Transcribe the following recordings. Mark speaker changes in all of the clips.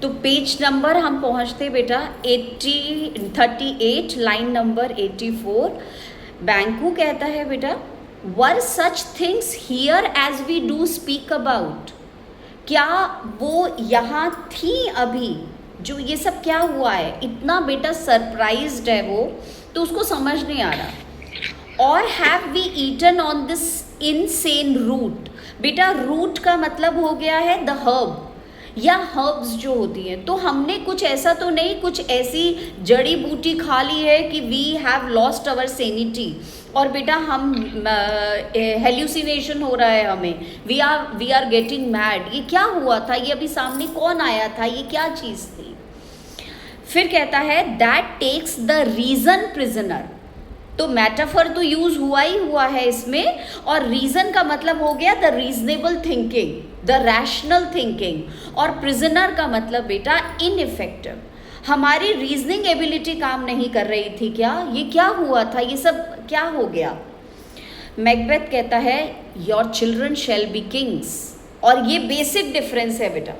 Speaker 1: तो page number हम पहुंचते बेटा 38 लाइन नंबर 84। बैंकू कहता है बेटा, were such things here as we do speak about. क्या वो यहाँ थी अभी जो ये सब क्या हुआ है? इतना बेटा सरप्राइज्ड है वो, तो उसको समझ नहीं आ रहा। और have we eaten on this insane root. बेटा रूट का मतलब हो गया है द हर्ब या हर्ब्स जो होती हैं। तो हमने कुछ ऐसा तो नहीं, कुछ ऐसी जड़ी बूटी खा ली है कि we have lost our sanity और बेटा हम हेल्यूसिनेशन हो रहा है हमें, वी आर गेटिंग मैड। ये क्या हुआ था? ये अभी सामने कौन आया था? ये क्या चीज़ थी? फिर कहता है that takes the reason prisoner. तो मेटाफर तो यूज हुआ ही हुआ है इसमें, और रीजन का मतलब हो गया the reasonable thinking, the rational thinking, और प्रिजनर का मतलब बेटा इनइफेक्टिव। हमारी रीजनिंग एबिलिटी काम नहीं कर रही थी क्या? ये क्या हुआ था? ये सब क्या हो गया? मैकबेथ कहता है your children shall be Kings. और ये बेसिक डिफरेंस है बेटा,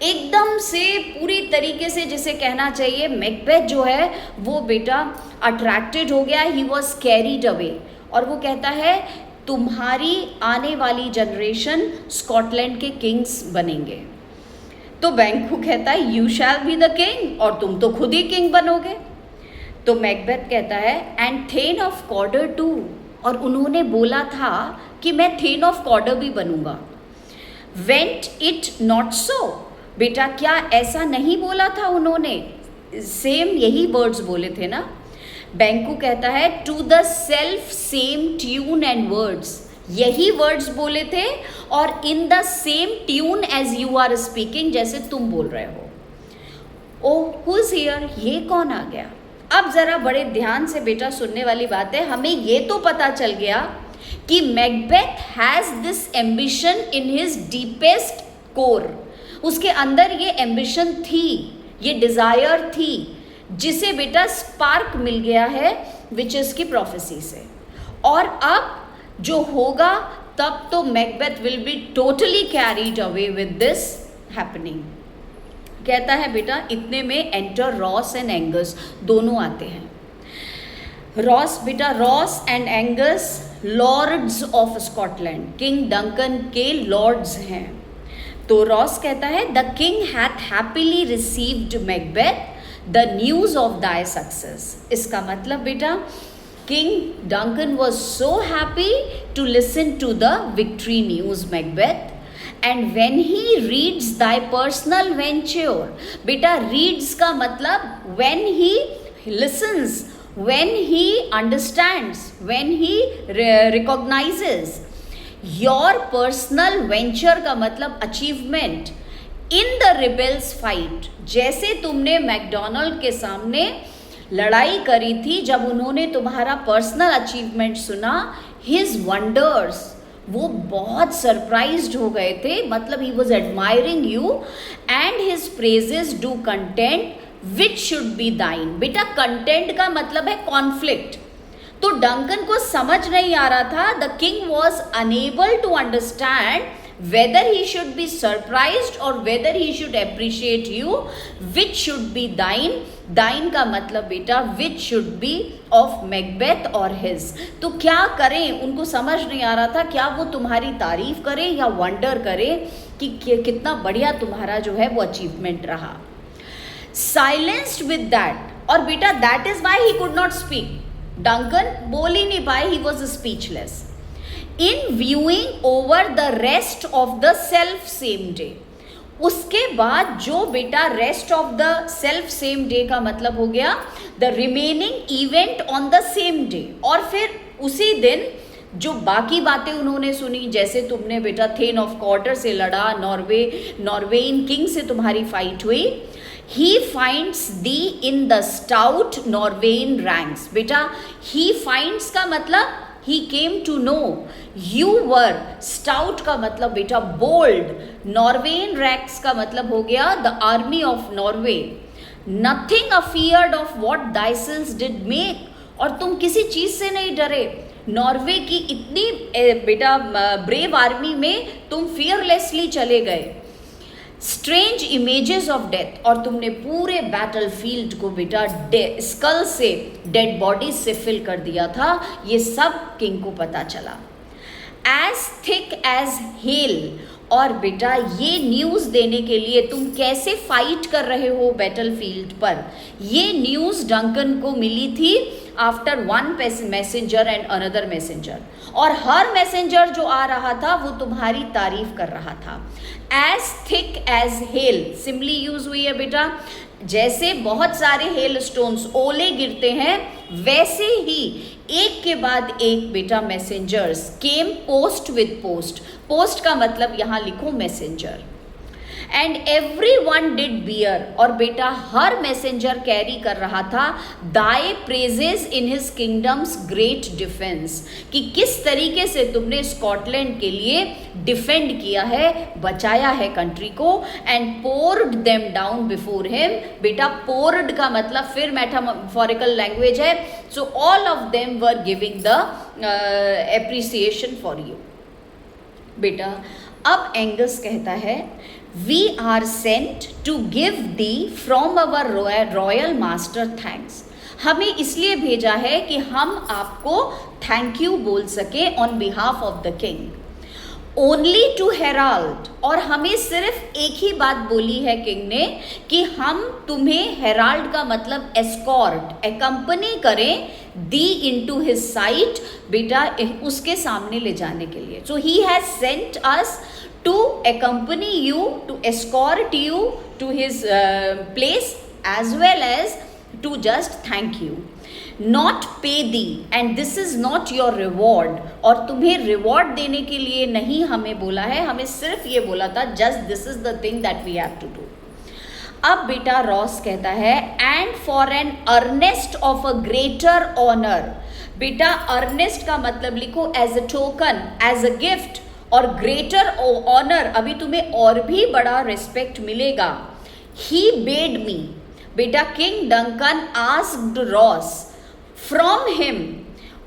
Speaker 1: एकदम से पूरी तरीके से जिसे कहना चाहिए मैकबेथ जो है वो बेटा अट्रैक्टेड हो गया, ही वॉज कैरीड अवे। और वो कहता है तुम्हारी आने वाली जनरेशन स्कॉटलैंड के किंग्स बनेंगे। तो बैंकू कहता है you shall be the king, और तुम तो खुद ही किंग बनोगे। तो मैकबेथ कहता है and then of Cawdor to, और उन्होंने बोला था कि मैं थेन ऑफ कॉर्डर भी बनूंगा। Went it not so. बेटा क्या ऐसा नहीं बोला था उन्होंने? सेम यही वर्ड्स बोले थे ना। बैंकू कहता है to the self same tune and words. यही वर्ड्स बोले थे और in the same tune as you are speaking, जैसे तुम बोल रहे हो। ओ हु इज हियर, ये कौन आ गया? अब जरा बड़े ध्यान से बेटा सुनने वाली बात है। हमें ये तो पता चल गया कि Macbeth has this ambition in his deepest core. उसके अंदर ये एम्बिशन थी, ये डिज़ायर थी, जिसे बेटा स्पार्क मिल गया है विचेस की प्रोफेसी से। और अब जो होगा तब तो Macbeth will be totally carried away with this happening. कहता है बेटा इतने में एंटर रॉस एंड एंगस, दोनों आते हैं। रॉस बेटा, Ross and Angus lords of Scotland, king Duncan के लॉर्ड्स हैं। तो रॉस कहता है the king hath happily received Macbeth the news of thy success. इसका मतलब बेटा king Duncan was so happy to listen to the victory news Macbeth and when he reads thy personal venture. बेटा reads का मतलब when he listens, when he understands, when he recognizes. Your personal venture का मतलब achievement in the rebels fight. जैसे तुमने McDonald के सामने लड़ाई करी थी, जब उन्होंने तुम्हारा पर्सनल अचीवमेंट सुना, हिज वंडर्स, वो बहुत सरप्राइज्ड हो गए थे, मतलब he was admiring you and his praises do content which should be दाइन। बेटा कंटेंट का मतलब है कॉन्फ्लिक्ट। तो डंकन को समझ नहीं आ रहा था, the king was unable to understand whether he should be surprised or whether he should appreciate you, which should be thine। thine का मतलब बेटा which should be of Macbeth or his। तो क्या करें, उनको समझ नहीं आ रहा था, क्या वो तुम्हारी तारीफ करें या वंडर करें कि कितना बढ़िया तुम्हारा जो है वो अचीवमेंट रहा। साइलेंस्ड विद दैट, और बेटा that is why he could not speak. Duncan बोल ही नहीं पाए, he was speechless. In viewing over the rest of the self same day, उसके बाद जो बेटा rest of the self same day का मतलब हो गया the remaining event on the same day. और फिर उसी दिन जो बाकी बातें उन्होंने सुनी, जैसे तुमने बेटा थेन ऑफ कॉर्डर से लड़ा, नॉर्वेइन किंग से तुम्हारी फाइट हुई। He finds thee in the stout Norweyan ranks. बेटा ही फाइंड्स का मतलब he came to know you were stout का मतलब बेटा bold। Norwegian ranks का मतलब हो गया the army of Norway। Nothing afeared of what thyself did make, और तुम किसी चीज से नहीं डरे। नॉर्वे की इतनी बेटा ब्रेव आर्मी में तुम फियरलेसली चले गए। स्ट्रेंज इमेजेस ऑफ डेथ, और तुमने पूरे बैटलफील्ड को बेटा स्कल से, डेड बॉडी से फिल कर दिया था, ये सब किंग को पता चला। एज थिक एज हेल, और बेटा ये न्यूज़ देने के लिए तुम कैसे फाइट कर रहे हो बैटलफील्ड पर, ये न्यूज़ डंकन को मिली थी after one messenger and another messenger, और हर मैसेंजर जो आ रहा था वो तुम्हारी तारीफ कर रहा था। As thick as hail simply use हुई है बेटा, जैसे बहुत सारे हेल स्टोन्स, ओले गिरते हैं, वैसे ही एक के बाद एक बेटा messengers came post with post. Post का मतलब यहाँ लिखो messenger. And every one did bear, और बेटा हर मैसेंजर कैरी कर रहा था thy praises in his kingdom's great defence, कि किस तरीके से तुमने स्कॉटलैंड के लिए डिफेंड किया है, बचाया है कंट्री को। And poured them down before him, बेटा पोर्ड का मतलब फिर मेटाफोरिकल लैंग्वेज है, so all of them were giving the appreciation for you. बेटा अब एंगस कहता है, we are sent to give thee from our royal master thanks, हमें इसलिए भेजा है कि हम आपको थैंक यू बोल सके on behalf of the king. Only to herald, और हमें सिर्फ एक ही बात बोली है किंग ने कि हम तुम्हें, हेराल्ड का मतलब एस्कॉर्ट, एकम्पनी करें, दी इनटू हिज साइट, बेटा उसके सामने ले जाने के लिए। So he has sent us to accompany you, to escort you to his place, as well as to just thank you, not pay thee, and this is not your reward, और तुम्हें reward देने के लिए नहीं हमें बोला है, हमें सिर्फ ये बोला था just this is the thing that we have to do। अब बेटा रॉस कहता है, and for an earnest of a greater honour, बेटा अर्नेस्ट का मतलब लिखो as a token, as a gift, और ग्रेटर ऑनर, अभी तुम्हें और भी बड़ा रिस्पेक्ट मिलेगा। ही बेड मी, बेटा king Duncan asked Ross from him,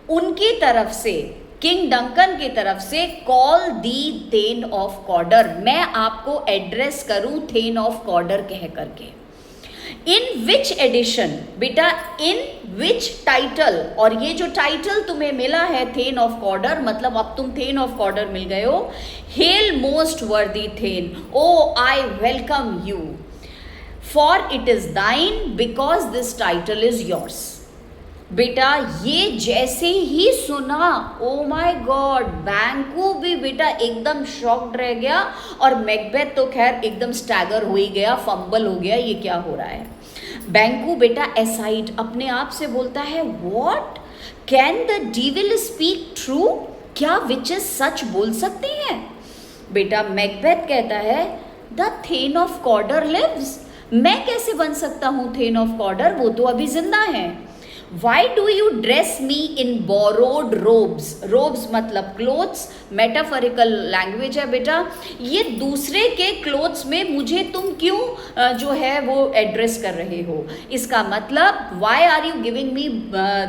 Speaker 1: उनकी तरफ से, किंग डंकन की तरफ से, कॉल दी थेन ऑफ कॉर्डर, मैं आपको एड्रेस करूं थेन ऑफ कॉर्डर कह करके। इन विच एडिशन, बेटा इन विच टाइटल, और ये जो टाइटल तुम्हें मिला है थेन ऑफ कॉर्डर, मतलब अब तुम थेन ऑफ कॉर्डर मिल गए हो। Hail most worthy thane, O I welcome you, for it is thine because this title is yours. बेटा ये जैसे ही सुना, ओ माय गॉड, बैंकू भी बेटा एकदम शॉक्ड रह गया, और मैकबेथ तो खैर एकदम स्टैगर हो ही गया, फंबल हो गया, ये क्या हो रहा है। बैंकू बेटा एसाइड अपने आप से बोलता है, what can the devil speak true, क्या विचेस सच बोल सकते हैं। बेटा मैकबेथ कहता है, the thane of Cawdor lives, मैं कैसे बन सकता हूँ थेन ऑफ कॉर्डर, वो तो अभी जिंदा है। Why do you dress me in borrowed robes? Robes मतलब क्लोथ्स, मेटाफोरिकल लैंग्वेज है बेटा, ये दूसरे के क्लोथ्स में मुझे तुम क्यों जो है वो एड्रेस कर रहे हो। इसका मतलब why are you giving me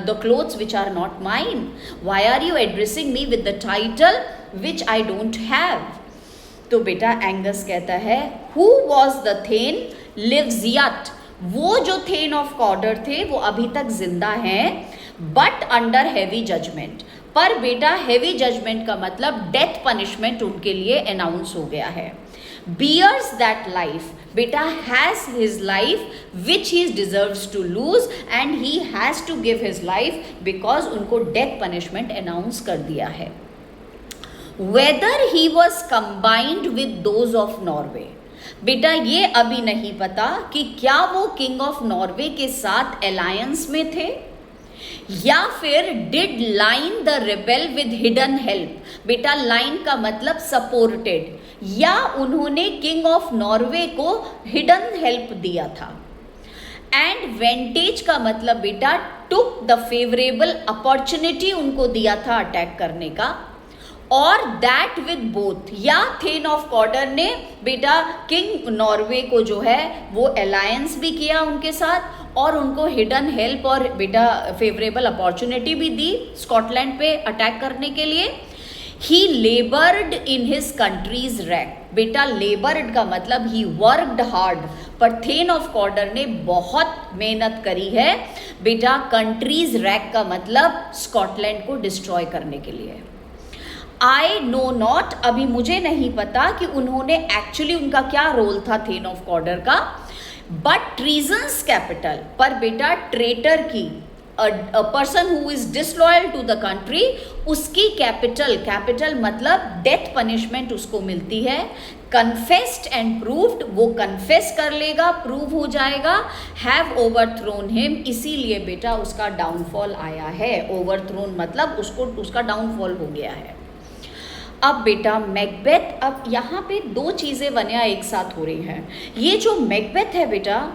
Speaker 1: the clothes which are not mine? Why are you addressing me with the title which I don't have? तो बेटा एंगस कहता है, who was the thane lives yet, वो जो थेन ऑफ कॉर्डर थे वो अभी तक जिंदा हैं, बट अंडर हैवी जजमेंट, पर बेटा हैवी जजमेंट का मतलब डेथ पनिशमेंट उनके लिए अनाउंस हो गया है। बियर्स दैट लाइफ, बेटा has his life which he deserves to lose, and he has to give his life because उनको डेथ पनिशमेंट अनाउंस कर दिया है। Whether he was combined with those of Norway, बेटा ये अभी नहीं पता कि क्या वो किंग ऑफ नॉर्वे के साथ अलायंस में थे, या फिर did line the rebel with hidden help, बेटा लाइन का मतलब सपोर्टेड, या उन्होंने किंग ऑफ नॉर्वे को हिडन हेल्प दिया था। एंड वेंटेज का मतलब बेटा टुक द फेवरेबल अपॉर्चुनिटी उनको दिया था अटैक करने का, और दैट विद बोथ, या थेन ऑफ कॉर्डर ने बेटा किंग नॉर्वे को जो है वो अलायंस भी किया उनके साथ, और उनको हिडन हेल्प और बेटा फेवरेबल अपॉर्चुनिटी भी दी स्कॉटलैंड पे अटैक करने के लिए। He laboured in his country's wreck. बेटा लेबर्ड का मतलब ही वर्कड हार्ड, पर थेन ऑफ कॉर्डर ने बहुत मेहनत करी है। बेटा कंट्रीज रैक का मतलब स्कॉटलैंड को डिस्ट्रॉय करने के लिए। आई नो नॉट, अभी मुझे नहीं पता कि उन्होंने एक्चुअली उनका क्या रोल था थेन ऑफ कॉर्डर का, बट ट्रीजन्स कैपिटल, पर बेटा ट्रेटर की, a person who is disloyal to the country, उसकी कैपिटल मतलब डेथ पनिशमेंट उसको मिलती है। कन्फेस्ड एंड प्रूव्ड, वो कन्फेस कर लेगा, प्रूव हो जाएगा। हैव ओवरथ्रोन हिम, इसीलिए बेटा उसका डाउनफॉल आया है। ओवरथ्रोन मतलब उसका डाउनफॉल हो गया है। अब बेटा मैकबेथ, अब यहाँ पे दो चीज़ें बनिया एक साथ हो रही हैं। ये जो मैकबेथ है बेटा,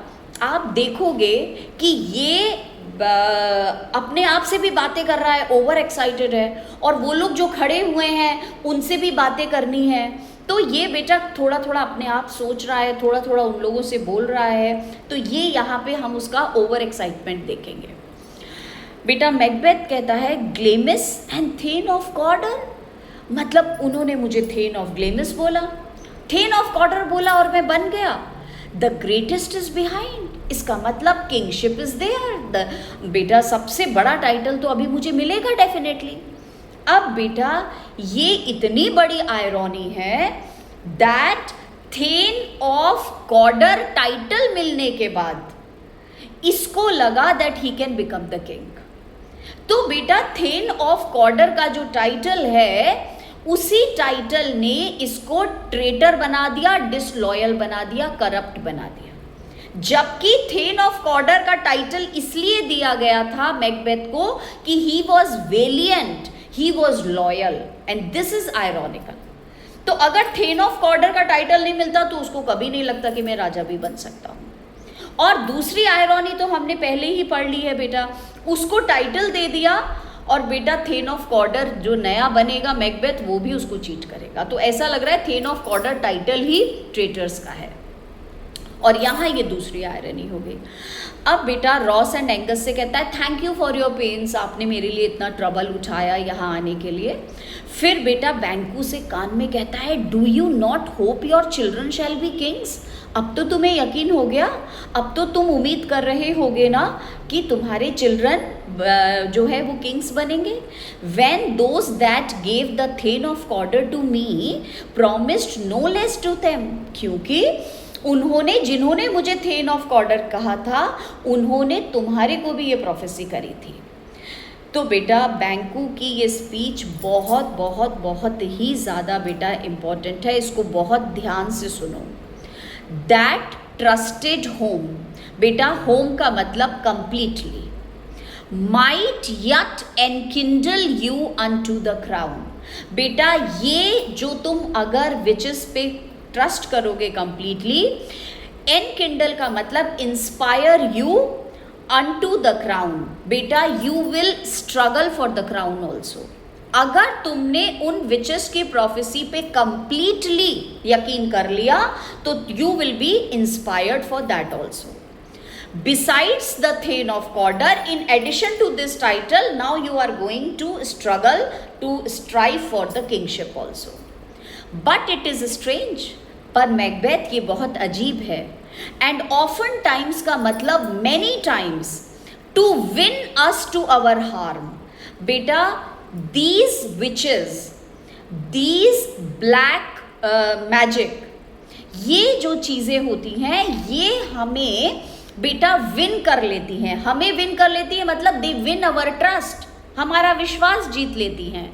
Speaker 1: आप देखोगे कि ये अपने आप से भी बातें कर रहा है, ओवर एक्साइटेड है, और वो लोग जो खड़े हुए हैं उनसे भी बातें करनी है। तो ये बेटा थोड़ा थोड़ा अपने आप सोच रहा है, थोड़ा थोड़ा उन लोगों से बोल रहा है। तो ये यहाँ पे हम उसका ओवर एक्साइटमेंट देखेंगे। बेटा मैकबेथ कहता है ग्लेमिस एंड थेन ऑफ कॉर्डर, मतलब उन्होंने मुझे थेन ऑफ ग्लेमिस बोला, थेन ऑफ कॉर्डर बोला और मैं बन गया। द ग्रेटेस्ट इज बिहाइंड, इसका मतलब किंगशिप इज देयर। बेटा सबसे बड़ा टाइटल तो अभी मुझे मिलेगा डेफिनेटली। अब बेटा ये इतनी बड़ी आयरॉनी है that then of Cawdor title मिलने के बाद इसको लगा that he can become the king. तो बेटा थेन ऑफ कॉर्डर का जो टाइटल है, उसी टाइटल ने इसको ट्रेटर बना दिया, डिसलॉयल बना दिया, करप्ट बना दिया। जबकि थेन ऑफ कॉर्डर का टाइटल इसलिए दिया गया था मैकबेथ को कि he was valiant, he was loyal, and this is ironical. तो अगर थेन ऑफ कॉर्डर का टाइटल नहीं मिलता तो उसको कभी नहीं लगता कि मैं राजा भी बन सकता हूँ। और दूसरी आयरॉनी तो हमने पहले ही पढ़ ली है बेटा, उसको टाइटल दे दिया और बेटा थेन ऑफ कॉर्डर जो नया बनेगा मैकबेथ, वो भी उसको चीट करेगा। तो ऐसा लग रहा है थेन ऑफ कॉर्डर टाइटल ही ट्रेटर्स का है। और यहाँ ये दूसरी आयरनी हो गई। अब बेटा रॉस एंड एंगस से कहता है thank you for your pains, आपने मेरे लिए इतना ट्रबल उठाया यहाँ आने के लिए। फिर बेटा बैंकू से कान में कहता है do you not hope your children shall be Kings, अब तो तुम्हें यकीन हो गया, अब तो तुम उम्मीद कर रहे होगे ना कि तुम्हारे चिल्ड्रन जो है वो किंग्स बनेंगे। When those that gave the thane of Cawdor to me promised no less to them, क्योंकि उन्होंने, जिन्होंने मुझे थेन ऑफ कॉर्डर कहा था, उन्होंने तुम्हारे को भी ये प्रोफेसी करी थी। तो बेटा बैंकू की ये स्पीच बहुत बहुत बहुत ही ज़्यादा बेटा इम्पॉर्टेंट है, इसको बहुत ध्यान से सुनो। दैट ट्रस्टेड होम, बेटा होम का मतलब completely, might yet enkindle you unto the crown. बेटा ये जो तुम अगर विचेस पे ट्रस्ट करोगे कंप्लीटली, एनकिंडल का मतलब inspire you unto the crown, बेटा you will struggle for the crown also. अगर तुमने उन विचेस की प्रोफेसी पे कंप्लीटली यकीन कर लिया तो you will be inspired for that also. Besides the Thane of Cawdor, in addition to this title, now you are going to struggle to strive for the kingship also. But it is strange, पर Macbeth ये बहुत अजीब है। And often times का मतलब many times, to win us to our harm. बेटा these witches, these black magic, ये जो चीज़ें होती हैं ये हमें बेटा विन कर लेती हैं, हमें विन कर लेती है मतलब दे विन अवर ट्रस्ट, हमारा विश्वास जीत लेती हैं।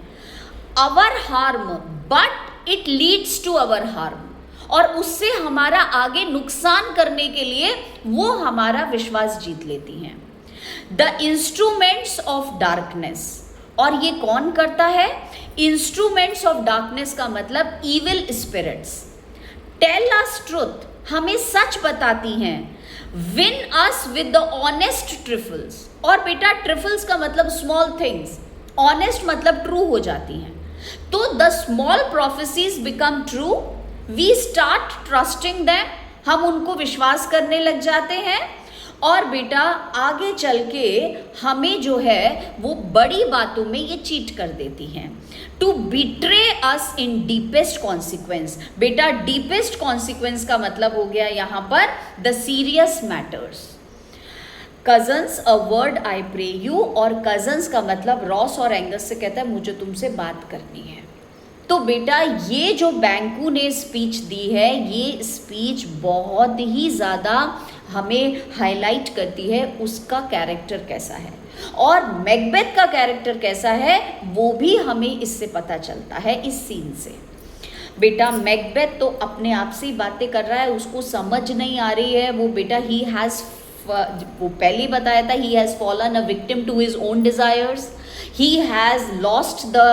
Speaker 1: Our harm but it leads to our harm, और उससे हमारा आगे नुकसान करने के लिए वो हमारा विश्वास जीत लेती हैं। द इंस्ट्रूमेंट्स ऑफ डार्कनेस, और ये कौन करता है? इंस्ट्रूमेंट्स ऑफ डार्कनेस का मतलब evil spirits. Tell us truth, हमें सच बताती हैं। Win us with the honest trifles, और बेटा ट्रिफल्स का मतलब स्मॉल थिंग्स, ऑनेस्ट मतलब ट्रू हो जाती हैं। तो the small prophecies become true, we start trusting them, हम उनको विश्वास करने लग जाते हैं। और बेटा आगे चल के हमें जो है वो बड़ी बातों में ये चीट कर देती हैं। To betray us in deepest consequence, बेटा डीपेस्ट कॉन्सिक्वेंस का मतलब हो गया यहाँ पर the serious matters. Cousins a word I pray you, और कजन्स का मतलब रॉस और एंगस से कहता है मुझे तुमसे बात करनी है। तो बेटा ये जो बैंकू ने स्पीच दी है, ये स्पीच बहुत ही ज़्यादा हमें हाईलाइट करती है उसका कैरेक्टर कैसा है, और मैकबेथ का कैरेक्टर कैसा है वो भी हमें इससे पता चलता है इस सीन से। बेटा मैकबेथ तो अपने आप से ही बातें कर रहा है, उसको समझ नहीं आ रही है वो। बेटा वो पहले ही बताया था, he has fallen a victim to his own desires, he has lost the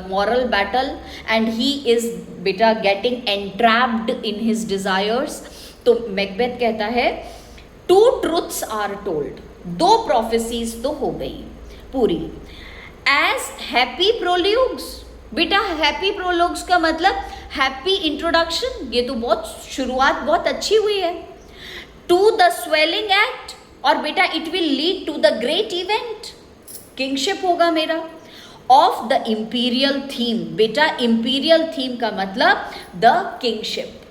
Speaker 1: moral battle and he is बेटा getting entrapped in his desires। तो मैकबेथ कहता है two truths are told, दो prophecies तो हो गई पूरी। as happy prologues, बेटा happy prologues का मतलब happy introduction, ये तो बहुत शुरुआत बहुत अच्छी हुई है। to the swelling act, और बेटा it will lead to the great event, kingship होगा मेरा। ऑफ द इंपीरियल थीम, बेटा इंपीरियल थीम का मतलब द किंगशिप।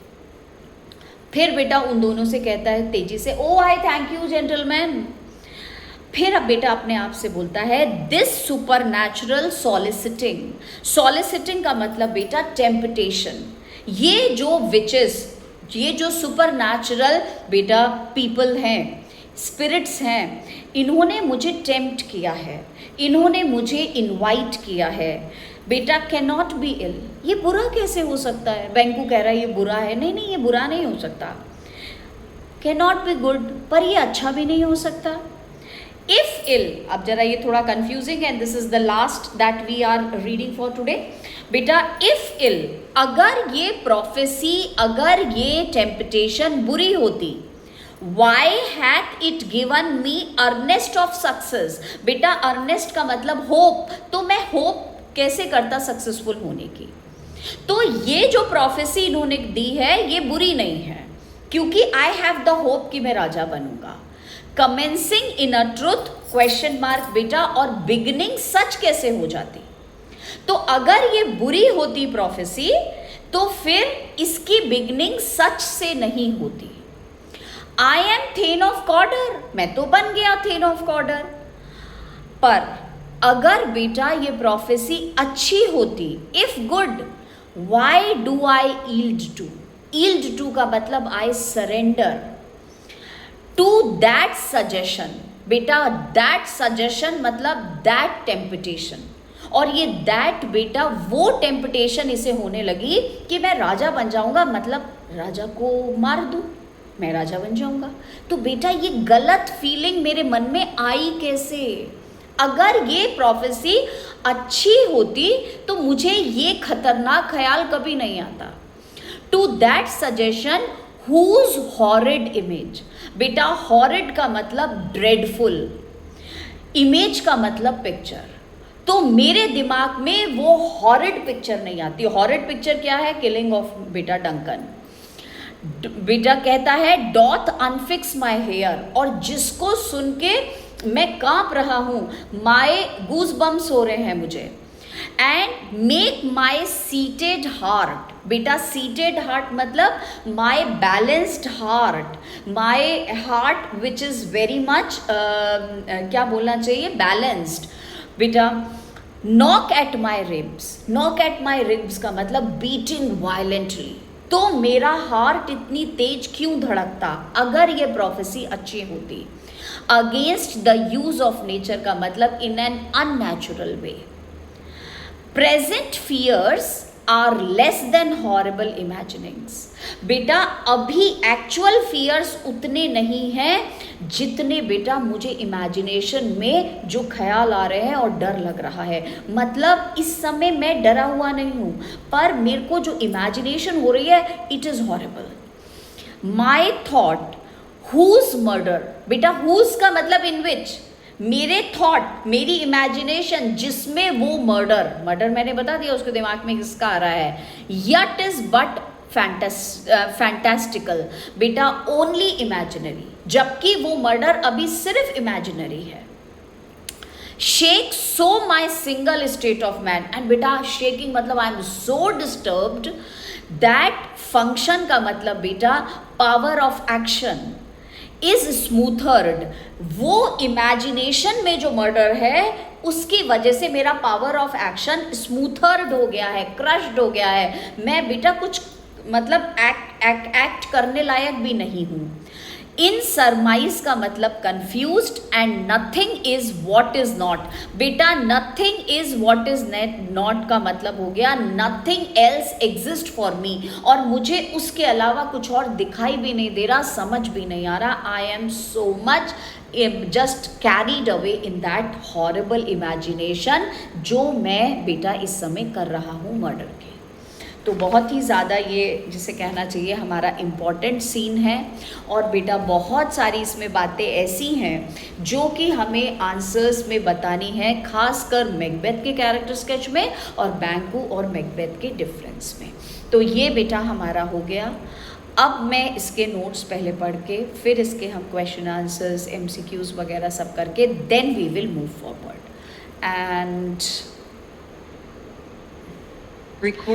Speaker 1: फिर बेटा उन दोनों से कहता है तेजी से, ओ आई थैंक यू जेंटलमैन। फिर अब बेटा अपने आप से बोलता है this super natural soliciting, soliciting का मतलब बेटा टेम्पटेशन। ये जो विचेस, ये जो सुपर नेचुरल बेटा पीपल हैं, स्पिरिट्स हैं, इन्होंने मुझे टेम्प्ट किया है, इन्होंने मुझे इनवाइट किया है। बेटा कैन नॉट बी इल, ये बुरा कैसे हो सकता है? बैंकू कह रहा है ये बुरा है, नहीं नहीं ये बुरा नहीं हो सकता। कैन नॉट बी गुड, पर ये अच्छा भी नहीं हो सकता। इफ इल, अब जरा ये थोड़ा कंफ्यूजिंग है, this is the last that we are reading for today. बेटा इफ इल, अगर ये प्रोफेसी, अगर ये टेम्पटेशन बुरी होती, Why hath it given me earnest of success? बेटा अर्नेस्ट का मतलब होप, तो मैं होप कैसे करता सक्सेसफुल होने की। तो ये जो प्रोफेसी इन्होंने दी है ये बुरी नहीं है, क्योंकि आई हैव द होप कि मैं राजा बनूंगा। Commencing in a truth question mark बेटा, और बिगिनिंग सच कैसे हो जाती। तो अगर ये बुरी होती प्रोफेसी, तो फिर इसकी बिगिनिंग सच से नहीं होती। आई एम थेन ऑफ कॉर्डर, मैं तो बन गया थेन ऑफ कॉर्डर। पर अगर बेटा ये प्रोफेसी अच्छी होती, if good, why do I yield to, yield to का मतलब I surrender to that suggestion. बेटा दैट सजेशन मतलब दैट टेम्पटेशन, और ये दैट बेटा वो टेम्पटेशन इसे होने लगी कि मैं राजा बन जाऊंगा, मतलब राजा को मार दूं, मैं राजा बन जाऊंगा। तो बेटा ये गलत फीलिंग मेरे मन में आई कैसे? अगर ये प्रोफेसी अच्छी होती तो मुझे ये खतरनाक ख्याल कभी नहीं आता। To that suggestion whose horrid image, बेटा हॉरिड का मतलब ड्रेडफुल, इमेज का मतलब पिक्चर। तो मेरे दिमाग में वो हॉरिड पिक्चर नहीं आती। हॉरिड पिक्चर क्या है? किलिंग ऑफ बेटा डंकन। बेटा कहता है डॉथ अनफिक्स माई हेयर, और जिसको सुन के मैं कांप रहा हूं, माय गूज बम्स हो रहे हैं मुझे। And make my seated heart, बेटा सीटेड हार्ट मतलब my balanced heart, my heart which is very much क्या बोलना चाहिए, बैलेंस्ड। बेटा knock at my ribs, knock at my ribs का मतलब बीटिंग वायलेंटली। तो मेरा हार्ट इतनी तेज क्यों धड़कता अगर ये प्रोफेसी अच्छी होती। Against the use of nature का मतलब in an unnatural way. Present fears are less than horrible imaginings, बेटा अभी एक्चुअल फियर्स उतने नहीं हैं जितने बेटा मुझे इमेजिनेशन में जो ख्याल आ रहे हैं और डर लग रहा है। मतलब इस समय मैं डरा हुआ नहीं हूँ, पर मेरे को जो इमेजिनेशन हो रही है it is horrible. My thought whose murder, बेटा हुज का मतलब इन विच, मेरे थॉट, मेरी इमेजिनेशन जिसमें वो मर्डर, मर्डर मैंने बता दिया उसके दिमाग में किसका आ रहा है, यट इज बट फैंटास्टिकल, बेटा ओनली इमेजिनरी, जबकि वो मर्डर अभी सिर्फ इमेजिनरी है। Shake so my single state of man, and बेटा शेकिंग मतलब I am so disturbed that function का मतलब बेटा पावर ऑफ एक्शन इज स्मूथर्ड, वो इमेजिनेशन में जो मर्डर है उसकी वजह से मेरा पावर ऑफ एक्शन स्मूथर्ड हो गया है, क्रश्ड हो गया है, मैं बेटा कुछ मतलब एक्ट करने लायक भी नहीं हूँ। इन सरमाइज का मतलब confused, and nothing is what is not, बेटा nothing is what is not का मतलब हो गया nothing else exist for me, और मुझे उसके अलावा कुछ और दिखाई भी नहीं दे रहा, समझ भी नहीं आ रहा। I am so much just carried away in that horrible imagination जो मैं बेटा इस समय कर रहा हूँ मर्डर के। तो बहुत ही ज़्यादा ये जिसे कहना चाहिए हमारा इम्पॉर्टेंट सीन है, और बेटा बहुत सारी इसमें बातें ऐसी हैं जो कि हमें आंसर्स में बतानी है, खासकर मैकबेथ के कैरेक्टर स्केच में और बैंकू और मैकबेथ के डिफरेंस में। तो ये बेटा हमारा हो गया। अब मैं इसके नोट्स पहले पढ़ के फिर इसके हम क्वेश्चन आंसर्स MCQs वगैरह सब करके then we will move forward and